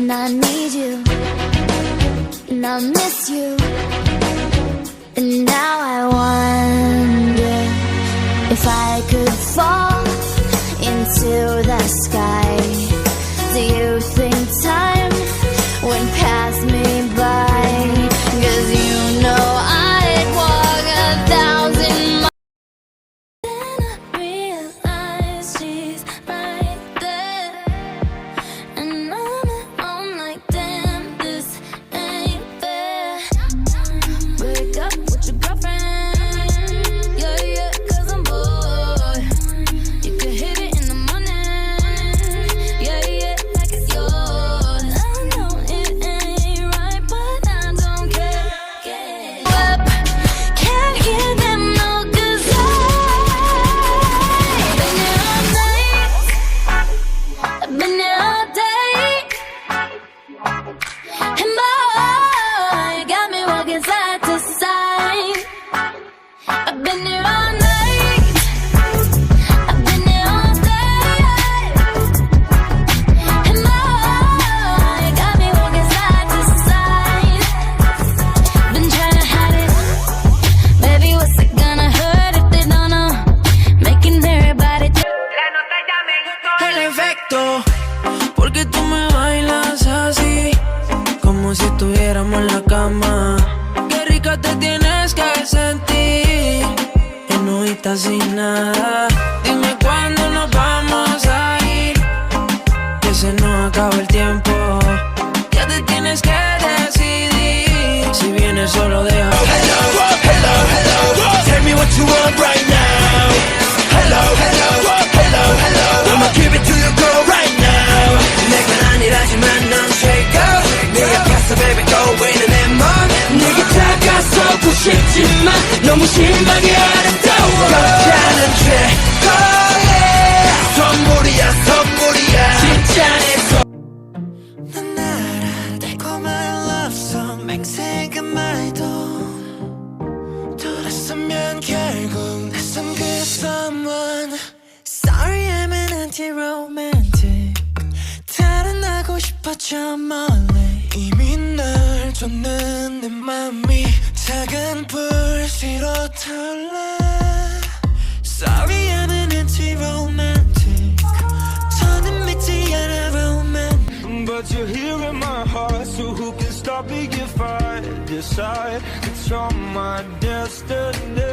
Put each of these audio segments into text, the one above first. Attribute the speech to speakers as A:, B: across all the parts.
A: and I need you, and I miss you, and now I wonder if I could fall into the sky. Do you think time went past me by? 'Cause you know I'd walk 1,000 miles. Then I realize she's right there, and I'm at home like, damn, this ain't fair. Break up with your girlfriend, yeah, yeah, 'cause I'm bored. You can hit it in the morning, yeah, yeah, like it's yours. I know it ain't right, but I don't care. Get up, can't hear them no, 'cause I've been here all night, I've been here all day, and boy, you got me walking side to side. I've been here all night, I've been here all day, and boy, you got me walking side to side. Been trying to hide it, baby, what's it gonna hurt if they don't know? Making everybody
B: El efecto, porque tú me bailas así, como si estuviéramos en la cama. Qué rica te tienes que sentir, enojita sin nada. Dime cuándo nos vamos a ir, que se nos acaba el tiempo. Ya te tienes que decidir, si vienes solo deja.
C: Hello, hello, hello. Tell me what you want right now. Hello, hello, hello, hello. I'ma give it to you, girl, right now. 내가 아니라지만 넌 shake up. 네 앞에서 baby go in and in my. 내게 다가서고 싶지만 너무 심하게 아름다워. 여자는 최고야. 선물이야, 선물이야. 진짜 내 손. 넌 알아, 달콤한 love song 맹생한 말도 돌아서면 결국 낯선 그 someone. Sorry I'm an anti-romantic. 달아나고 싶어져 멀리. 이미 널 줬는 내 맘이 작은 불씨로 타올라. Sorry I'm an anti-romantic. 더는 믿지 않아 romantic.
D: But you're here in my heart, so who can stop me if I decide that you're my destiny?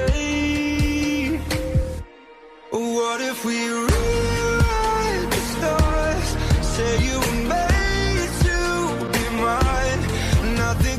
D: What if we